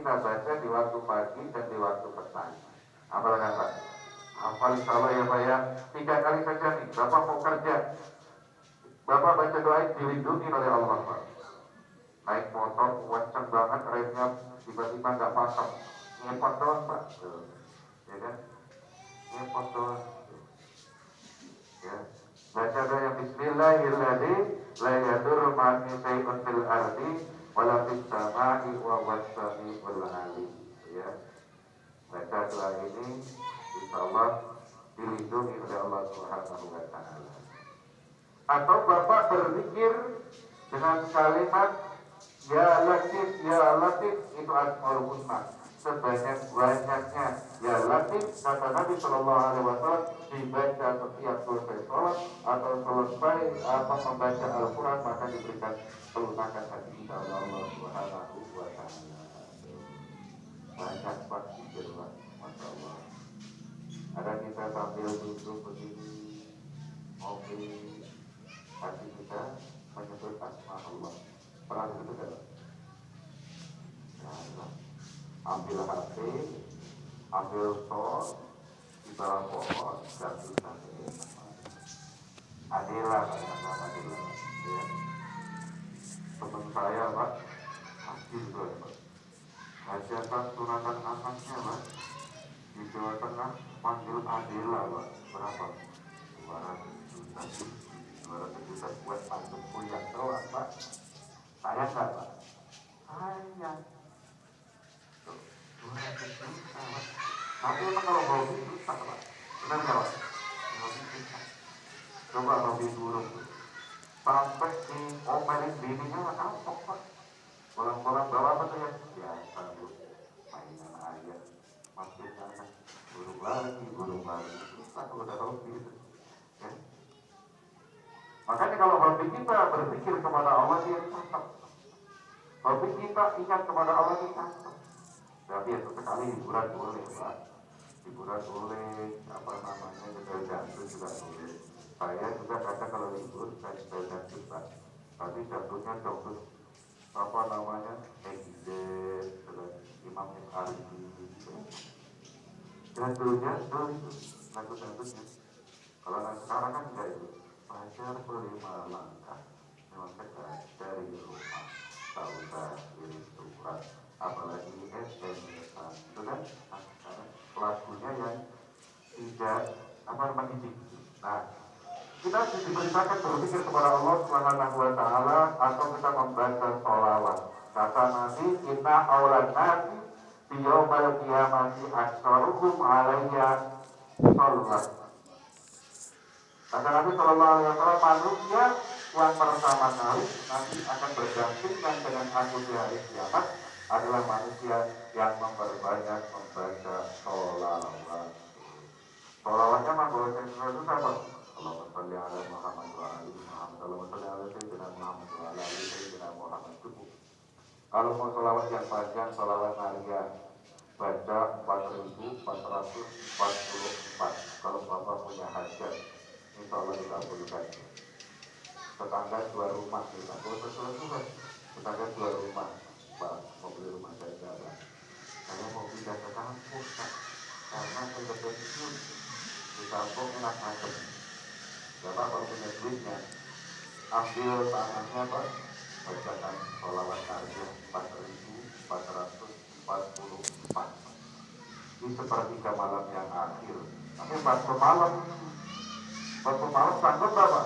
kita baca di waktu pagi dan di waktu petang. Apalagi Pak? Hafal insya Allah ya Pak ya. 3 kali saja nih. Bapak mau kerja, Bapak baca doa dilindungi oleh Allah Pak. Naik motor kencang banget remnya, tiba-tiba nggak pasang, ngepot doang Pak. Tuh. Ya kan? Ngepot doang. Tuh. Ya. Baca doa Bismillahirrahmanirrahim. La yadurru ma'asmi syai'un fil ardi wala fis sama'i wa huwas sami'ul 'alim. Ya. Baca doa ini insyaallah dilindungi oleh Allah Subhanahu wa taala. Atau Bapak berzikir dengan kalimat ya Latif itu asmaul husna. Sebanyak-banyaknya ya Latif kata Nabi sallallahu alaihi wasallam dibaca setiap selesai sholat atau selesai membaca Al-Quran, maka diberikan pelunasan hati kita oleh Allah Subhanahu wa taala. Banyak Pak zikir Pak, Masya Allah. Ada kita sambil duduk begini, ngopi, hati kita menyebut asma Allah. Pernah begitu kan? Ya, ambil HP, ambil sol, di bawah pohon, ganti sampai Adila, nama Adila. Ya. Teman saya Pak, haji itu ya Pak. Hajatan sunatan anaknya Pak, di Jawa Tengah panggil Adila Pak. Berapa? 200 juta. 200 juta buat antum kuliah doang Pak. Saya enggak Pak. Sayang. Tuh, 200 juta Pak. Tapi emang kalau hobi susah Pak. Benar nggak Pak? Hobi susah. Coba hobi burung tuh. Sampai di omelin bininya nggak kapok Pak. Pulang-pulang bawa apa tuh ya? Biasa Bu. Mainan ayam. Makin anak. Burung lagi. Susah kalau udah hobi gitu. Ya. Makanya kalau hobi kita berpikir kepada Allah, dia cakep. Hobi kita ingat kepada Allah, dia cakep. Tapi ya sesekali hiburan boleh Pak. Hiburan boleh, apa namanya, setel jantung juga boleh. Saya juga kadang kalau libur saya setel jantung Pak. Tapi jantungnya jauh apa namanya, Egizet, Imam Al-Arifi gitu. Jantungnya itu lagu-lagunya. Kalau sekarang kan enggak itu. Fajar berlima langkah memang dekat dari rumah, tak usah kirim surat, apalagi SMS-an. Itu kan lagunya yang tidak mendidik. Nah, kita diperintahkan berpikir kepada Allah Subhanahu wa taala atau kita membaca sholawat. Kata Nabi, inna aulan nasi di yaumal qiyamati aktsaruhum alayya sholat. Kata Nabi sallallahu alaihi wasallam, manusia yang pertama kali nanti akan berdampingan dengan aku di hari kiamat adalah manusia yang memperbanyak membaca sholawat. Sholawatnya mah bahwa saya itu apa? Allahumma sholli ala Muhammad wa ali Muhammad. Allahumma sholli ala Sayyidina Muhammad wa ala ali Sayyidina Muhammad. Cukup. Kalau mau sholawat yang panjang, sholawat Maria baca 4444. Kalau Bapak punya hajat, insya Allah dikabulkan. Tetangga 2 rumah kita, kalau sesuatu juga tetangga 2 rumah, Pak mau beli rumah saya jalan. Saya mau pindah ke kampung Pak, karena saya pensiun di kampung enak macam. Bapak kalau punya duitnya, ambil tangannya Pak, bacakan sholawat Maria 4444. Di sepertiga malam yang akhir. Tapi waktu malam sanggup Bapak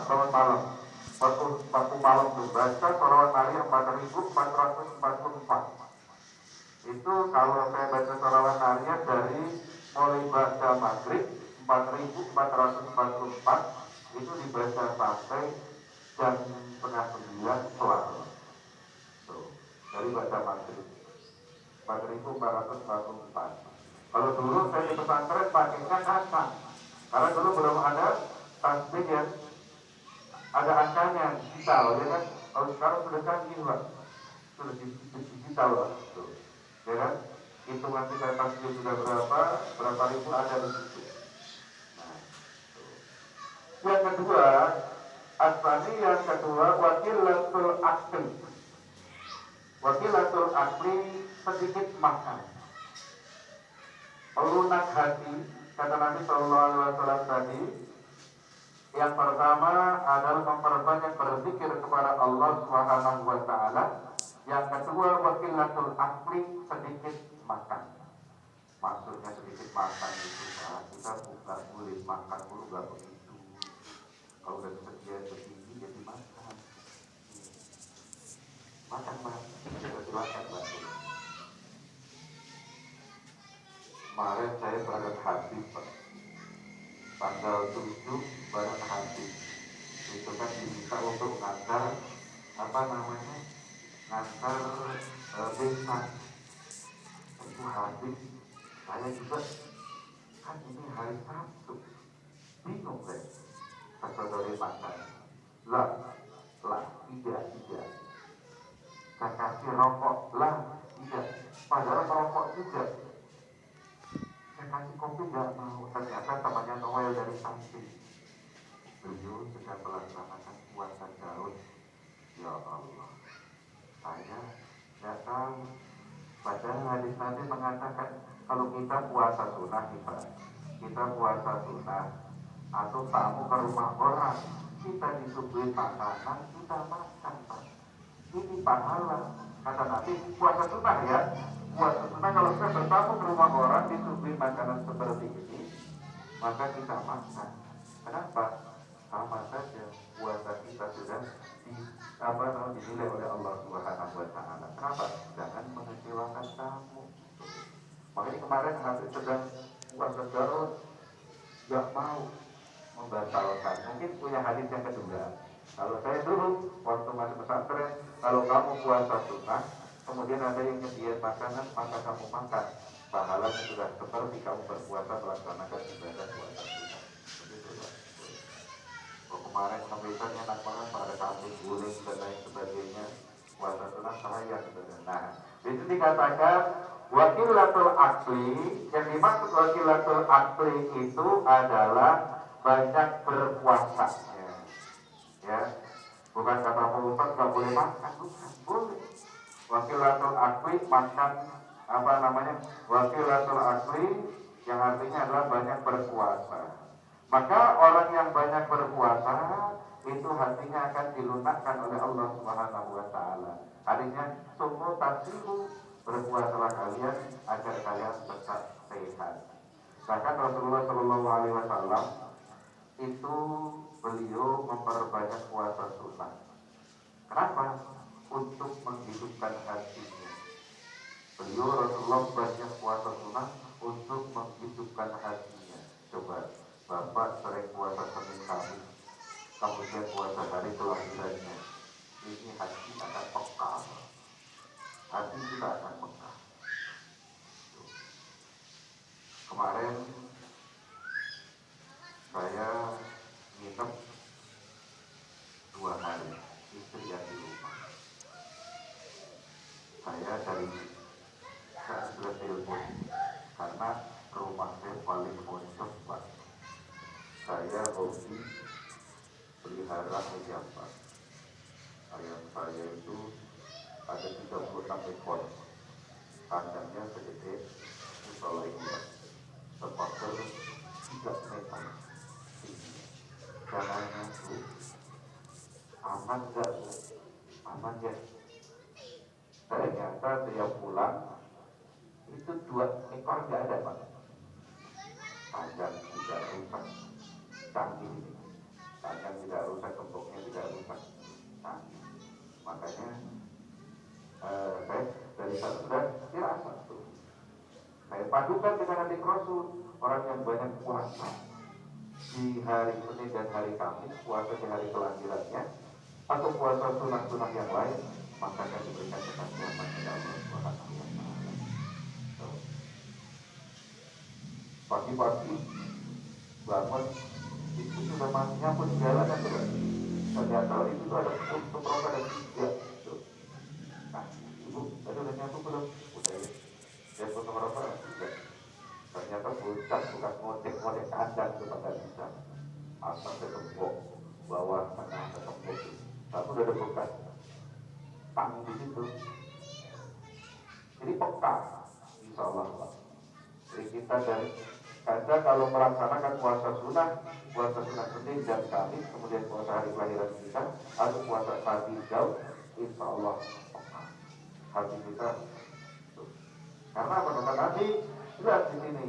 bangun malam. Waktu malam itu baca sholawat Maria 4444. Itu kalau saya baca sholawat Maria dari mulai baca maghrib 4444 itu dibaca sampai jam 8:30 kelar. Tuh, dari baca maghrib 4444. Kalau dulu saya di pesantren pakainya kata, karena dulu belum ada tasbih ya, ada angkanya digital ya kan. Kalau sekarang sudah canggih Pak, sudah digital Pak, tuh, ya kan. Hitungan kita tasbih sudah berapa ribu ada di situ. Nah, tuh. Yang kedua, wakilatul akli. Wakilatul akli sedikit makan. Lunak hati, kata Nabi Sallallahu Alaihi Wasallam tadi, yang pertama adalah memperbanyak berzikir kepada Allah Subhanahu Wa Taala. Yang kedua, wakilatul akli, sedikit makan. Maksudnya sedikit makan itu Pak, kita bukan boleh makan dulu, gak begitu. Kalau udah kesekian begini jadi makan. Makan Pak, silakan Pak. Kemarin saya bareng Habib Pak, tanggal 7 bareng Habib. Itu kan diminta untuk ngantar ngantar desa. Itu Habib, saya juga kan ini hari Sabtu, bingung deh. Kata dari makan, lah, tidak. Saya kasih rokok, lah, tidak. Padahal rokok juga. Saya kasih kopi nggak mau. Ternyata temannya Noel dari samping. Beliau sedang melaksanakan puasa Daud. Ya Allah, saya nggak tahu. Padahal hadis Nabi mengatakan kalau kita puasa sunnah kita puasa sunnah atau tamu ke rumah orang, kita disuguhi makanan, kita makan Pak. Ini pahala. Kata Nabi, puasa sunnah ya. Puasa sunnah kalau kita bertamu ke rumah orang disuguhi makanan seperti ini, maka kita makan. Kenapa? Sama saja puasa kita sudah dinilai oleh Allah Subhanahu Wa Taala. Kenapa? Jangan mengecewakan tamu. Makanya kemarin Habib sedang puasa Daud, gak mau membatalkan. Mungkin punya hadis yang kedua. Kalau saya dulu waktu masih pesantren, kalau kamu puasa sunnah, kemudian ada yang nyediain makanan, maka kamu makan. Pahalanya sudah seperti kamu berpuasa melaksanakan ibadah puasa sunnah. Kemarin kebiasaan enak banget pada kambing guling dan lain sebagainya, puasa sunnah saya sebenarnya. Nah, itu dikatakan wakilatul akli. Yang dimaksud wakilatul akli itu adalah banyak berpuasa. Ya, bukan kata Pak Ustaz nggak boleh makan, bukan, boleh. Wakilatul akli makan wakilatul akli yang artinya adalah banyak berpuasa. Maka orang yang banyak berpuasa itu hatinya akan dilunakkan oleh Allah Subhanahu Wa Taala. Artinya sungguh tasihu, berpuasalah kalian agar kalian tetap sehat. Bahkan Rasulullah Shallallahu Alaihi Wasallam itu beliau memperbanyak puasa sunnah. Kenapa? Untuk menghidupkan hatinya. Beliau Rasulullah banyak puasa sunnah untuk menghidupkan hatinya. Coba Bapak sering puasa Senin Kamis, kemudian puasa hari kelahirannya, ini hati akan peka. Hati kita akan peka. Kemarin saya nginep 2 hari, istri yang di rumah. Saya sudah telepon karena rumah saya paling konsep Pak. Saya hobi pelihara ayam Pak. Ayam saya itu ada 36 ekor. Kandangnya segede musola ini Pak. Sepakel 3 meter. Caranya itu aman gak? Aman ya. Ternyata saya pulang itu 2 ekor gak ada Pak. Kandang tidak rusak, canggih ini. Kandang tidak rusak, gemboknya tidak rusak, canggih. Makanya saya dari sana sudah dirasa tuh. Saya padukan dengan hadis Rasul, orang yang banyak puasa di hari Senin dan hari Kamis, puasa di hari kelahirannya, atau puasa sunah-sunah yang lain, maka akan diberikan kesaksian oleh Allah Subhanahu Wa Taala. Pagi-pagi bangun itu sudah matinya pun jalan kan tuh. Ternyata itu tuh ada untuk merokok ada 3 tuh. Nah, ibu tadi udah nyatu belum? Udah ya. Dia untuk merokok ada 3. Ternyata bocah bukan ngodek kandang tuh pada bisa. Atas ada gembok, bawah tengah ada gembok. Satu udah ada bekas tang di situ. Jadi Mekah, insya Allah Pak. Jadi kita dari Anda kalau melaksanakan puasa sunnah Senin dan Kamis, kemudian puasa hari kelahiran kita, atau puasa Sabi Daud, insya Allah hati kita. Karena apa kata Nabi? Jelas di sini.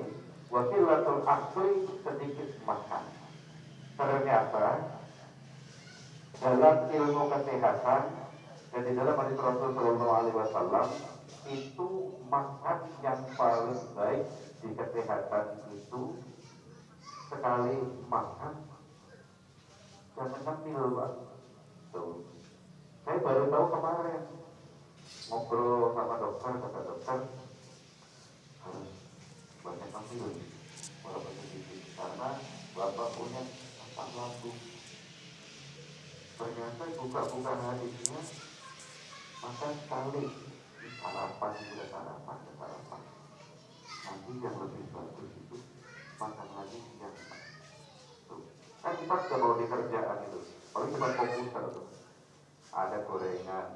Wakilatul akli, sedikit makan. Ternyata dalam ilmu kesehatan dan di dalam hadis Rasul Shallallahu Alaihi Wasallam itu makan yang paling baik di kesehatan itu sekali makan jangan ngemil Pak. Tuh. Saya baru tahu kemarin ngobrol sama dokter, kata dokter harus banyak ngemil walaupun sedikit karena bapak punya asam lambung. Ternyata buka-buka hadisnya makan sekali sarapan juga sarapan. Nanti yang lebih bagus itu makan lagi yang tuh. Kan kita sudah mau di kerjaan itu, paling cuma komputer tuh. Ada gorengan,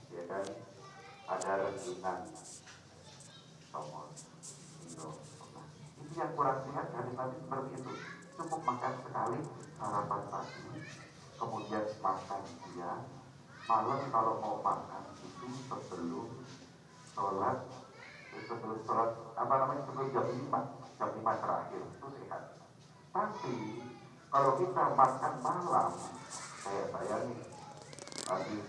ya kan? Ada rengginang, somon, nah, itu yang kurang sehat hadis Nabi seperti itu. Cukup makan sekali sarapan pagi, kemudian makan siang, malam kalau mau makan itu sebelum sholat sebelum jam 5 terakhir itu sehat. Tapi kalau kita makan malam kayak saya nih habis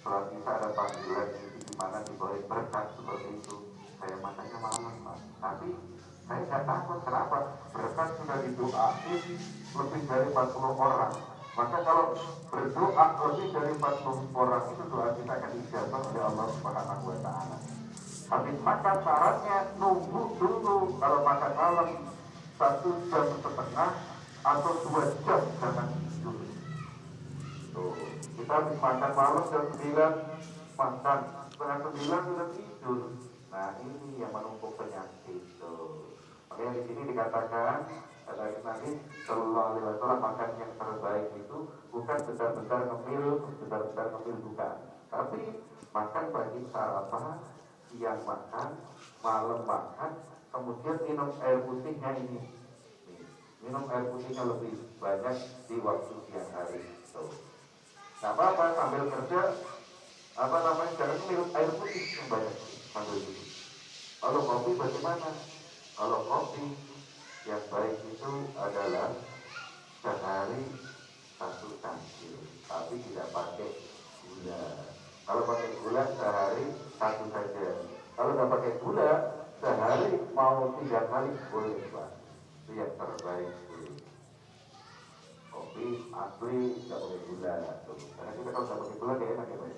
sholat isya ada panggilan di mana diberi berkat seperti itu, saya makannya malam Pak. Tapi saya nggak takut, kenapa? Berkat sudah didoain lebih dari 40 orang. Maka kalau berdoa lebih dari 40 orang itu doa kita akan dijawab oleh Allah Subhanahu wa Ta'ala. Habis makan syaratnya nunggu dulu, kalau makan malam 1,5 jam atau 2 jam jangan tidur. Tuh, kita habis makan malam jam 9 makan, setengah 9 sudah tidur. Nah ini yang menumpuk penyakit. Tuh. Makanya di sini dikatakan kata Nabi Shallallahu Alaihi Wasallam makan yang terbaik itu bukan bentar-bentar ngemil bukan, tapi makan pagi sarapan, siang makan, malam makan, kemudian minum air putihnya ini. Minum air putihnya lebih banyak di waktu siang hari. Tuh. Nah apa sambil kerja jangan minum air putih yang banyak sambil duduk. Kalau kopi bagaimana? Kalau kopi yang baik itu adalah sehari 1 cangkir, tapi tidak pakai gula. Kalau pakai gula sehari 1 saja. Kalau tidak pakai gula sehari mau 3 kali boleh Pak. Itu yang terbaik. Kopi asli tidak pakai gula. Karena kita kalau tidak pakai gula kayak enak ya Pak.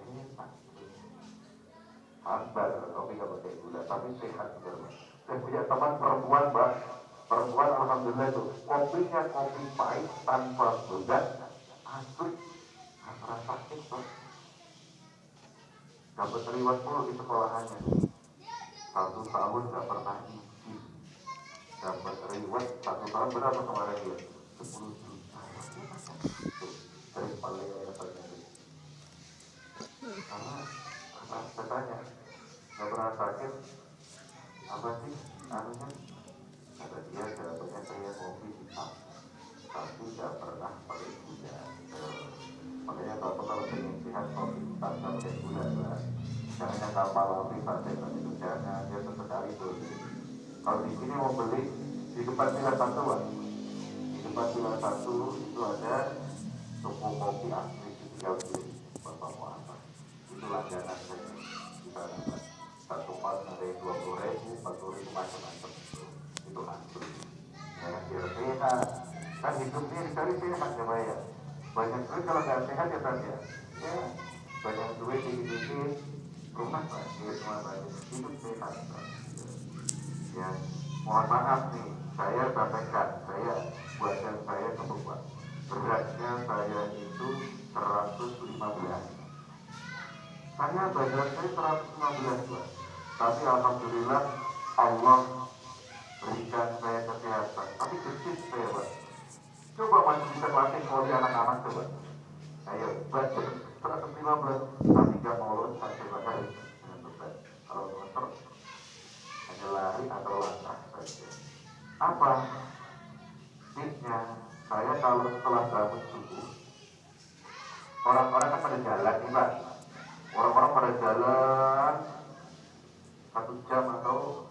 Enak. Hambar kopi tidak pakai gula, tapi sehat juga Pak. Saya punya teman perempuan Pak. Perempuan alhamdulillah itu kopinya kopi pahit tanpa gula, asli nggak pernah sakit Pak. Dapat reward mulu di sekolahannya. 1 tahun nggak pernah izin. Dapat reward 1 tahun berapa kemarin dia? 10 juta. Tuh, dari paling katanya. Karena saya tanya, nggak pernah sakit, apa sih anunya? Kata dia jawabannya saya kopi hitam, tapi nggak pernah pakai gula. Makanya kalau pengen sehat kopi hitam nggak pakai gula lah. Jangan yang kapal kopi pakai itu jangan, dia sesekali boleh. Kalau di sini mau beli di depan Pilar 1 Pak. Di depan Pilar 1 itu ada toko kopi asli di Tinggal Beli. Bapak mau apa? Itu langganan saya. Kita dapat 1 pas ada yang 20.000, 40.000 macam-macam. Itu asli. Jangan biar sehat. Kan hidupnya dicari sehat ya Pak ya. Banyak duit kalau nggak sehat ya Pak ya. Ya banyak duit dikit-dikit rumah Pak, rumah Pak. Hidup sehat Pak. Ya, mohon maaf nih, saya sampaikan, buatan saya cukup Pak. Beratnya saya itu 115. Saya badan saya 115 Pak. Tapi alhamdulillah Allah berikan saya kesehatan. Tapi kecil saya Pak. Coba masih bisa latih oleh anak-anak coba. Ayo, baca 115, tapi gak mau lulus sampai bakal dengan beban. Kalau dokter 1 jam atau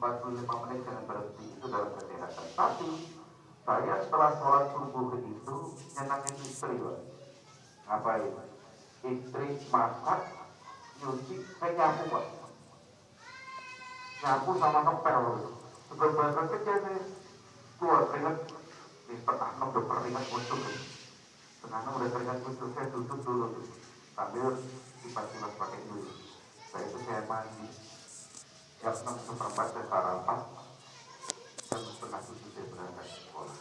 45 menit jangan berhenti, itu dalam kesehatan. Tapi saya setelah sholat subuh itu nyenangin istri, Pak. Ngapain? Istri masak, nyuci, saya nyapu, Pak. Nyapu sama ngepel. Sebenarnya kerja saya keluar keringat di setengah 6 udah keringat muncul. Setengah 6 udah keringat muncul, saya duduk dulu sambil kipas-kipas pakai dulu. Setelah itu saya mandi. Jam 6:15 saya sarapan, jam 6:30 saya berangkat ke sekolah.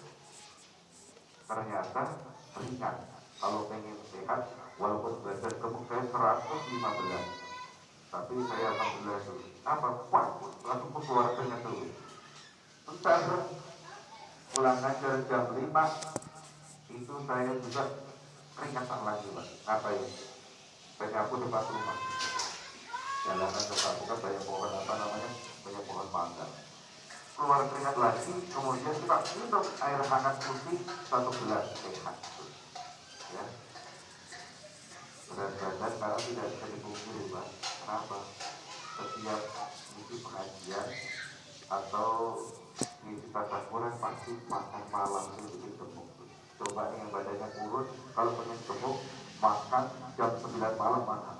Ternyata ringan. Kalau pengen sehat, walaupun berat gemuk saya 115, tapi saya alhamdulillah dulu. Apa? Wah, langsung keluar keringat dulu. Bentar, pulang ngajar jam 5, itu saya juga keringatan lagi, Pak. Apa ya? Saya nyapu depan rumah. Jalanan depan bukan banyak pohon apa namanya? Banyak pohon mangga. Keluar keringat lagi, kemudian kita minum air hangat putih 1 gelas sehat. Ya, berat badan karena tidak bisa dipungkiri, Pak. Kenapa? Setiap misi pengajian atau misi tasakuran pasti makan malam itu bikin gemuk. Coba yang badannya kurus, kalau pengen gemuk makan jam 9 malam makan.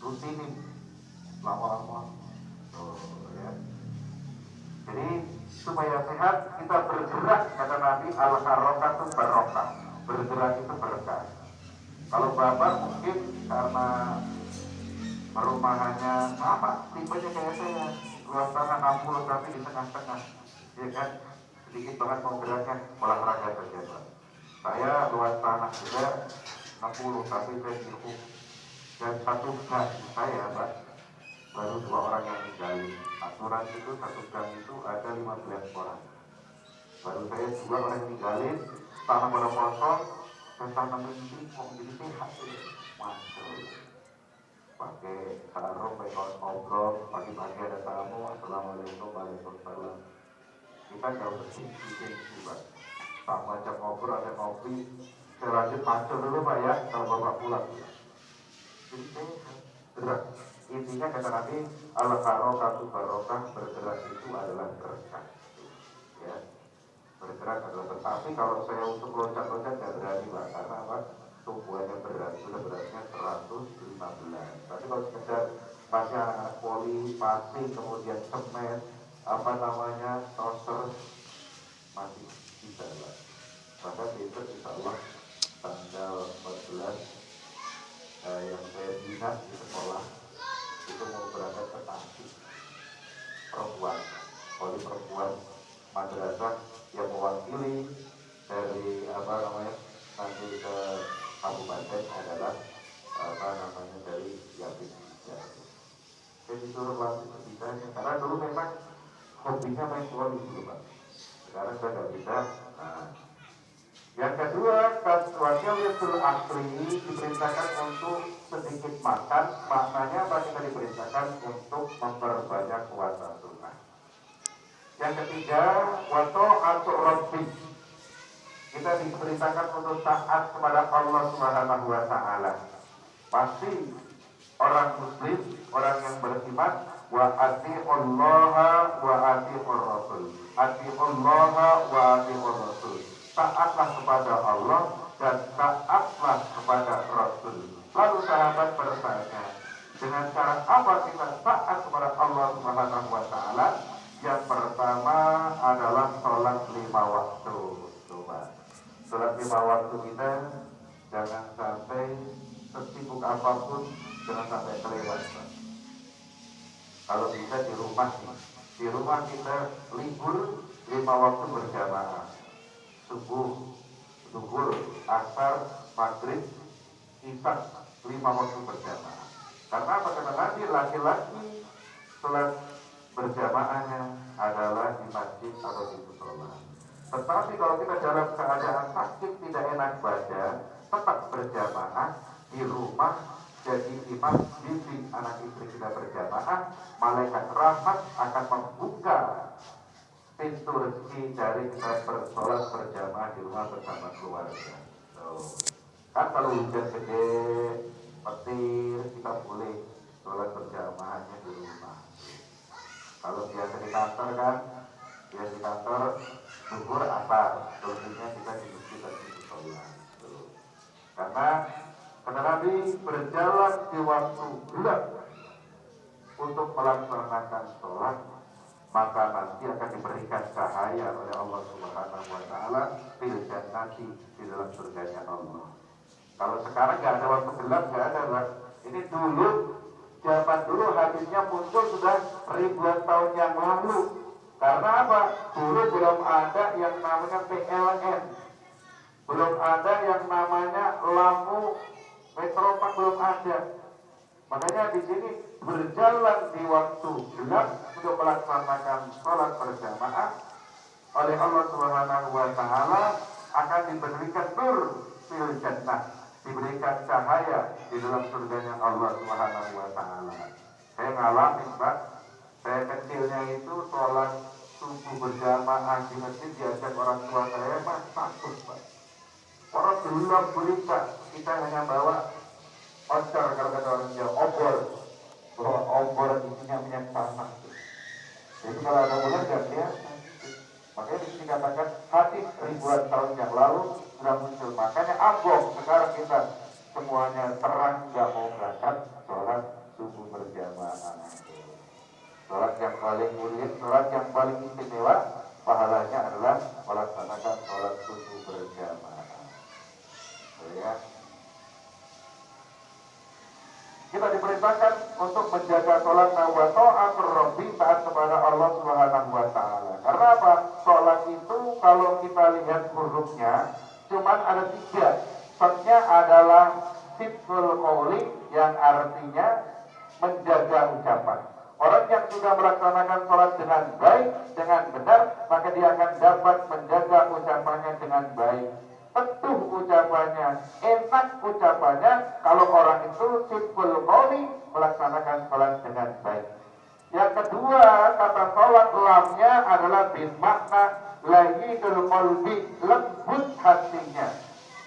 Rutinin lama-lama. Ya. Jadi supaya sehat kita bergerak, kata Nabi, al-harokatu barokah. Bergerak itu berkah. Kalau bapak mungkin karena perumahannya sama, tipenya kayak saya, luas tanah 60 tapi di tengah-tengah, ya kan, sedikit banget mau geraknya, olahraga saja, Pak. Saya luas tanah juga 60 tapi saya cukup, dan 1 gang saya, Pak, baru 2 orang yang tinggali. Aturan itu 1 gang itu ada 15 orang. Baru saya 2 orang yang tinggalin, tanah pada kosong, saya tanamin ini kok jadi sehat ya. Masuk. Pakai sarung, pakai kaos obrol, pagi-pagi ada tamu, assalamualaikum, waalaikumsalam. Kita nggak bergengsi, Pak. Sama jam ngobrol, ada ngopi, saya lanjut mancur dulu, Pak, ya, kalau bapak pulang. Jadi sehat, gerak. Intinya kata Nabi, al-harokatu barokah, bergerak itu adalah berkah. Ya, bergerak adalah berkah. Tapi kalau saya untuk loncat-loncat nggak berani, Pak, karena apa? Tumbuhannya berat, sudah beratnya 115. Tapi kalau sekedar masih anak-anak poli, pasing, kemudian semen, apa namanya, toaster, masih bisa, Pak. Bahkan besok insya Allah tanggal 14 yang saya bina di sekolah itu mau berangkat ke Tasik, perempuan, poli perempuan madrasah yang mewakili dari apa namanya nanti ke kabupaten adalah apa namanya dari Yakin. Ya. Saya disuruh latih sebisanya karena dulu memang hobinya main voli dulu, Pak. Sekarang saya nggak bisa. Nah, yang kedua, wakilitul akli diperintahkan untuk sedikit makan. Maknanya apa? Kita diperintahkan untuk memperbanyak puasa sunnah. Yang ketiga, wata'atur rabbi. Kita diperintahkan untuk taat kepada Allah Subhanahu wa Ta'ala. Pasti orang muslim, orang yang beriman, wa ati'ullaha wa ati'ur rasul. Ati'ullaha wa ati'ur rasul. Taatlah kepada Allah dan taatlah kepada Rasul. Lalu sahabat bertanya, dengan cara apa kita taat kepada Allah Subhanahu wa Ta'ala? Yang pertama adalah sholat 5 waktu. Coba, sholat 5 waktu kita jangan sampai sesibuk apapun, jangan sampai kelewat. Kalau bisa di rumah kita libur 5 waktu berjamaah. Subuh, zuhur, asar, maghrib, isya, 5 waktu berjamaah. Karena apa? Karena nanti laki-laki sholat berjamaahnya adalah di masjid atau di musola. Tetapi kalau kita dalam keadaan sakit tidak enak badan, tetap berjamaah di rumah, jadi di masjid di anak istri kita berjamaah, malaikat rahmat akan membuka pintu rezeki dari kita bersolat berjamaah di rumah bersama keluarga. Kan kalau hujan gede, petir, kita boleh sholat berjamaahnya di rumah. kantor kan, dia di kantor zuhur asar, selebihnya kita di masjid dan di musola. Karena kata Nabi, berjalan di waktu gelap untuk melaksanakan sholat, maka nanti akan diberikan cahaya oleh Allah Subhanahu wa Ta'ala fil jannati, di dalam surganya Allah. Kalau sekarang nggak ada waktu gelap, nggak ada, Pak. Ini dulu, zaman dulu hadisnya muncul sudah ribuan tahun yang lalu. Karena apa? Dulu belum ada yang namanya PLN, belum ada yang namanya lampu metropak, belum ada. Makanya di sini berjalan di waktu gelap untuk melaksanakan sholat berjamaah oleh Allah Subhanahu wa Ta'ala akan diberikan nur fil jannah, diberikan cahaya di dalam surganya Allah Subhanahu wa Ta'ala. Saya ngalamin, Pak. Saya kecilnya itu sholat subuh berjamaah di masjid diajak orang tua saya, Pak, takut, Pak. Orang belum berita, kita hanya bawa ocar, kalau kata orang Jawa, obor. Bahwa obor isinya minyak tanah. Jadi kalau ada bulan nggak kelihatan. Makanya di sini katakan hadis ribuan tahun yang lalu sudah muncul. Makanya abong sekarang kita semuanya terang nggak mau berangkat sholat subuh berjamaah. Sholat yang paling mulia, sholat yang paling istimewa, pahalanya adalah melaksanakan sholat subuh berjamaah. Ya. Kita diperintahkan untuk menjaga sholat wa ta'atur rabbi, taat kepada Allah Subhanahu wa Ta'ala. Karena apa? Sholat itu kalau kita lihat hurufnya cuman ada 3. Shotnya adalah sidqul qouli, yang artinya menjaga ucapan. Orang yang sudah melaksanakan sholat dengan baik, dengan benar, maka dia akan dapat menjaga ucapannya dengan baik. Tetuh ucapannya, enak ucapannya, kalau orang itu sidqul qouli, melaksanakan sholat dengan baik. Yang kedua, kata sholat lamnya adalah bermakna layyinul qalbi, lembut hatinya.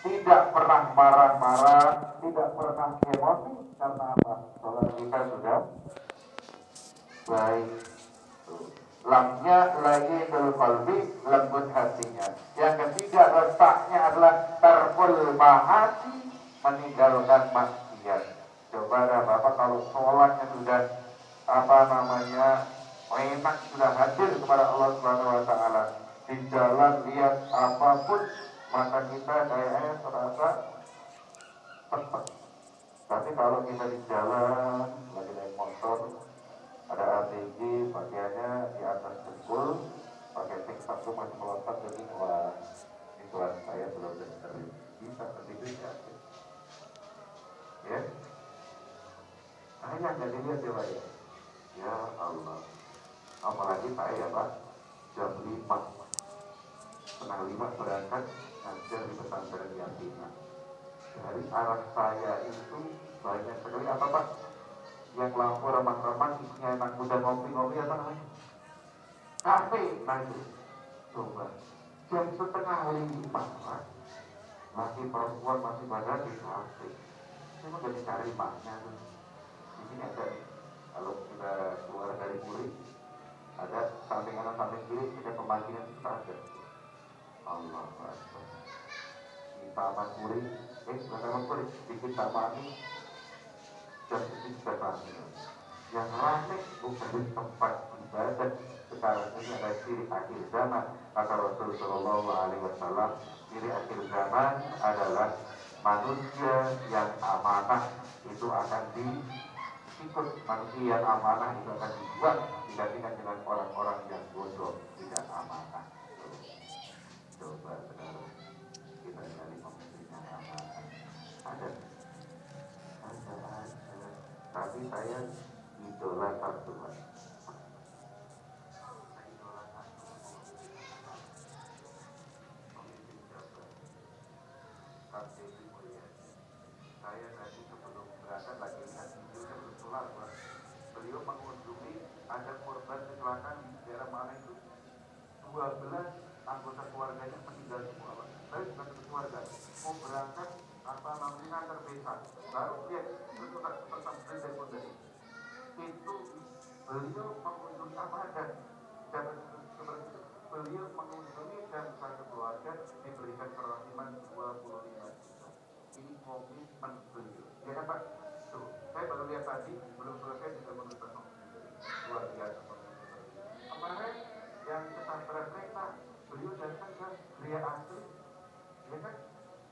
Tidak pernah marah-marah, tidak pernah emosi. Karena apa? Sholat kita sudah baik. Lamnya layyinul qalbi, lembut hatinya. Yang ketiga, letaknya adalah tarkul ma'asi, meninggalkan maksiat. Coba Bapak kalau sholatnya sudah enak, sudah hadir kepada Allah Subhanahu wa Ta'ala, di jalan lihat apapun mata kita kayaknya terasa cepat. Tapi kalau kita di jalan lagi naik motor, ada ATG, pakaiannya di atas dengkul, pakai tank top masih melontar, jadi wah, ini tuan saya belum sering bisa tertidur ya. Akhirnya nggak dilihat ya, Pak ya. Ya Allah, apalagi saya, Pak, jam 5, setengah 5 berangkat ngajar di pesantren Yatina. Dari arah saya itu banyak sekali apa, Pak, yang lampu remang-remang isinya anak muda ngopi-ngopi, apa namanya, kafe. Nah itu coba jam setengah 5, Pak, laki perempuan masih pada di kafe. Saya mau jadi cari maknya tuh. Di sini ada nih, kalau kita keluar dari Puri, ada samping kanan samping kiri, ada pemancingan, kita ada. Allah Akbar. Di Taman Puri, Taman Puri, bikin taman ini jam 7 pagi. Yang ramai bukan di tempat ibadah. Sekarang ini ada ciri akhir zaman. Kata Rasul Sallallahu Alaihi Wasallam, ciri akhir zaman adalah manusia yang amanah itu akan diikut, manusia yang amanah itu akan dibuat dibandingkan dengan orang-orang yang bodoh tidak amanah. Coba sekarang kita cari pemimpin yang amanah. Ada. Tapi saya idola satu, saya tadi sebelum berangkat lagi lihat videonya bersulat, Pak. Beliau mengunjungi ada korban kecelakaan di daerah mana itu, 12 anggota keluarganya meninggal semua, Pak. Tapi bukan keluarga, mau berangkat ngantar besan, baru lihat tentang berita itu beliau mengunjungi apa ada Dan seperti itu, beliau mengunjungi dan satu keluarga diberikan kerahiman 25 juta. Ini komitmen beliau. Ya kan Pak? Tuh, saya baru lihat tadi, belum selesai sudah menutup luar biasa. Kemarin yang pesantren mereka, beliau datang ke Ria Asri, ya kan?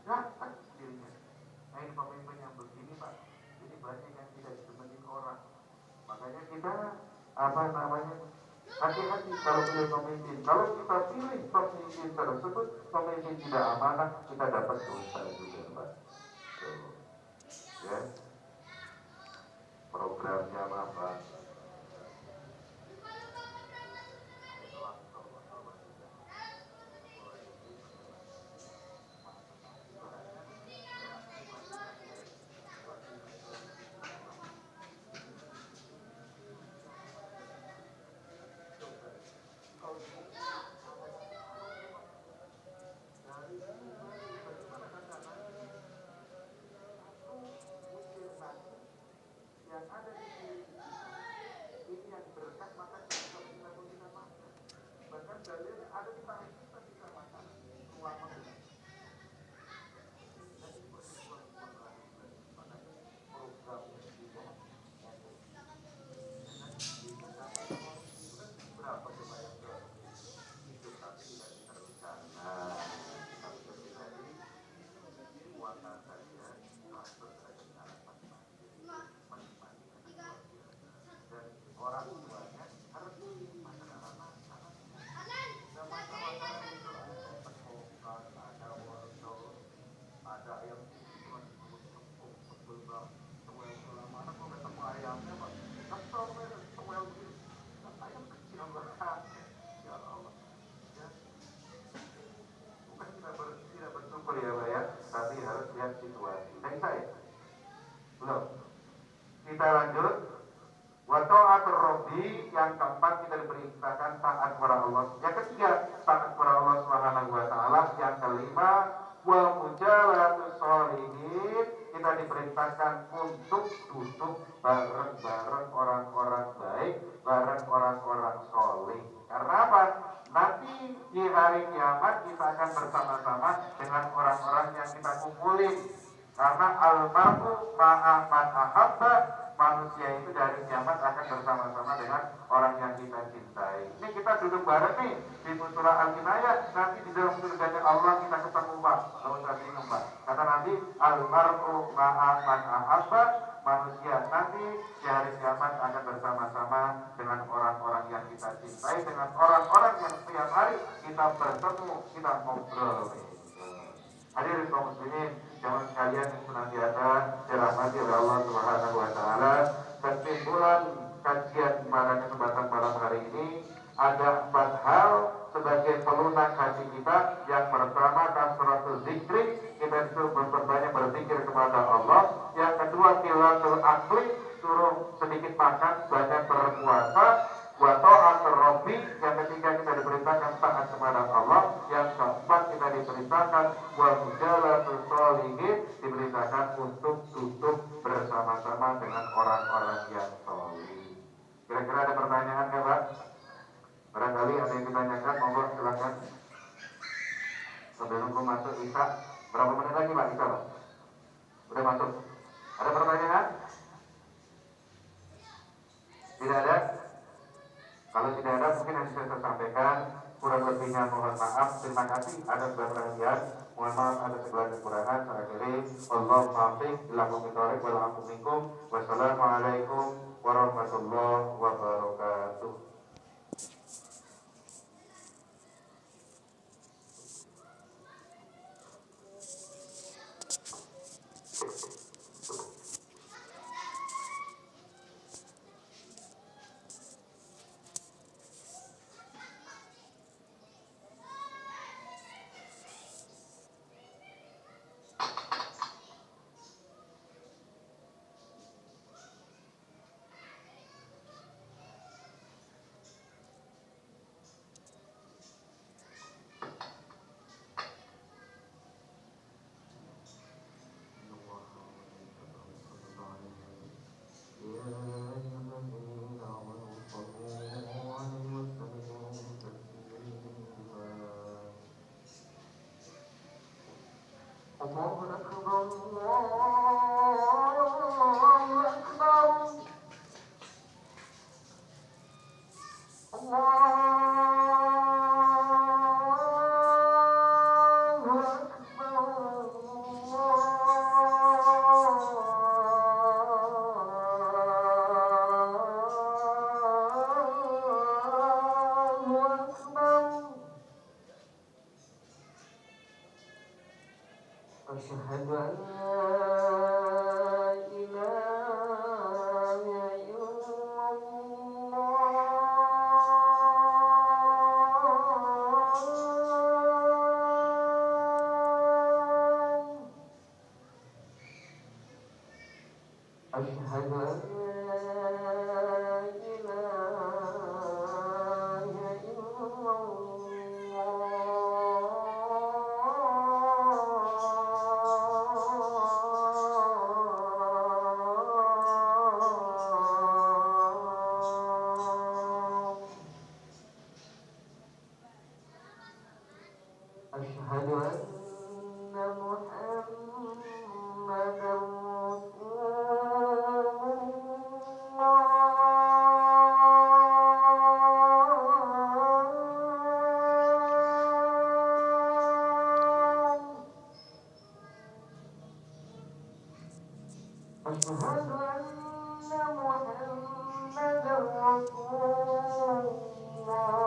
Datang sendirinya. Nah ini pemimpin yang begini Pak, ini banyak yang tidak ditemenin orang. Makanya kita hati-hati kalau pilih pemimpin. Kalau kita pilih pemimpin tersebut, pemimpin tidak amanah, kita dapat dosa juga Pak. Tuh, ya. Programnya apa? Yang ada di diri ini yang berkat maka kita bisa makan. Bahkan dalil ada di tangan kita bisa makan. Keluar makan. Berapa coba yang hidup tapi tidak diteruskan. Nah, kalau terjadi kekuatan saja transfer terhadap anak masing-masing dan orang tuanya harus makan anak-anak. Dan masalah itu ada pekokan, ada wortel, ada yang sebelum selama anak mau ketemu ayamnya Pak, kesel sewel begini, ayam kecil banget. Ya Allah, ya. Bukan tidak bersyukur ya Pak ya, tapi harus lihat situasi. Baik saya, belum. Kita lanjut. Wa ta'atur Rabbi, yang keempat kita diperintahkan taat kepada Allah. Yang ketiga taat kepada Allah Subhanahu wa taala. Yang kelima wa mujalatus sholihin, kita diperintahkan untuk duduk bareng-bareng orang-orang baik, bareng orang-orang soleh. Karena apa? Nanti di hari kiamat kita akan bersama-sama dengan orang-orang yang kita kumpulin. Karena almarhum ma'a man ahabba, manusia itu dari kiamat akan bersama-sama dengan orang yang kita cintai. Ini kita duduk bareng nih di surah Al-Kinayah, nanti di dalam surganya Allah kita ketemu Pak. Gak usah bingung Pak. Kata Nabi, almarhum ma'a man ahabba, manusia nanti di hari kiamat akan bersama-sama dengan orang-orang yang kita cintai, dengan orang-orang yang setiap hari kita bertemu, kita ngobrol. Hadirin kaum muslimin, jangan sekalian yang senantiasa dirahmati oleh Allah Subhanahu wa taala. Kesimpulan kajian pada kesempatan malam hari ini ada 4 hal sebagai pelunak hati kita. Yang pertama, kasratul zikri, kita disuruh berbanyak berzikir kepada Allah. Yang kedua, qillatul akli, suruh sedikit makan, banyak berpuasa. Wa ta'atur Rabbi, yang ketiga kita diperintahkan taat kepada Allah. Yang keempat kita diperintahkan wa mujalatus sholihin, diperintahkan untuk duduk bersama-sama dengan orang-orang yang sholih. Kira-kira ada pertanyaan nggak Pak? Barangkali ada yang ditanyakan, monggo silakan. Sambil nunggu masuk Isa, berapa menit lagi Pak Isa Pak? Udah masuk. Ada pertanyaan? Tidak ada? Kalau tidak ada, mungkin yang bisa saya sampaikan. Kurang lebihnya mohon maaf. Terima kasih atas perhatian. Mohon maaf atas segala kekurangan. Saya akhiri. Wallahu muwaffiq ila aqwamit thoriq wal 'afwu minkum. Wassalamualaikum warahmatullahi wabarakatuh. الله أكبر الله أكبر أشهد أن لا إله إلا الله أشهد أن لا إله إلا الله أشهد أن محمدا أشهد أن محمدا رسول الله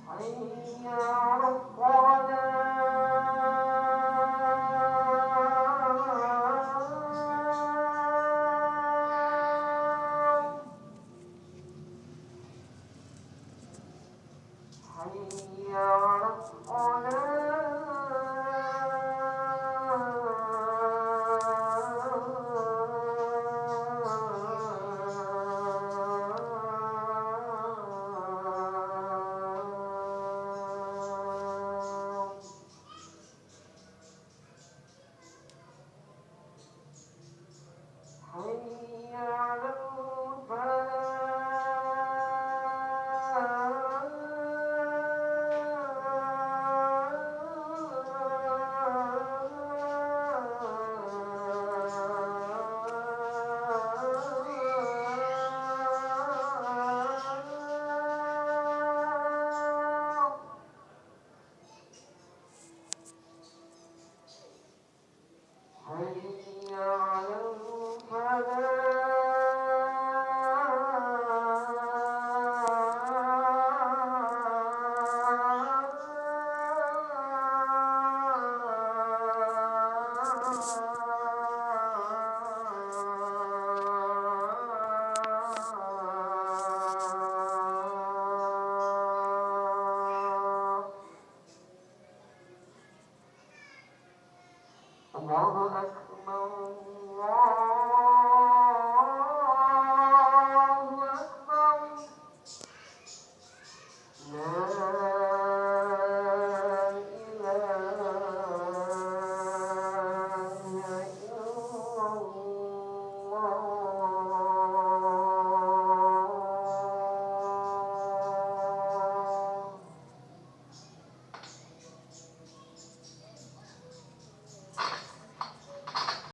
حي على الصلاة حي على الصلاة حي على الفلاح حي على الفلاح الله أكبر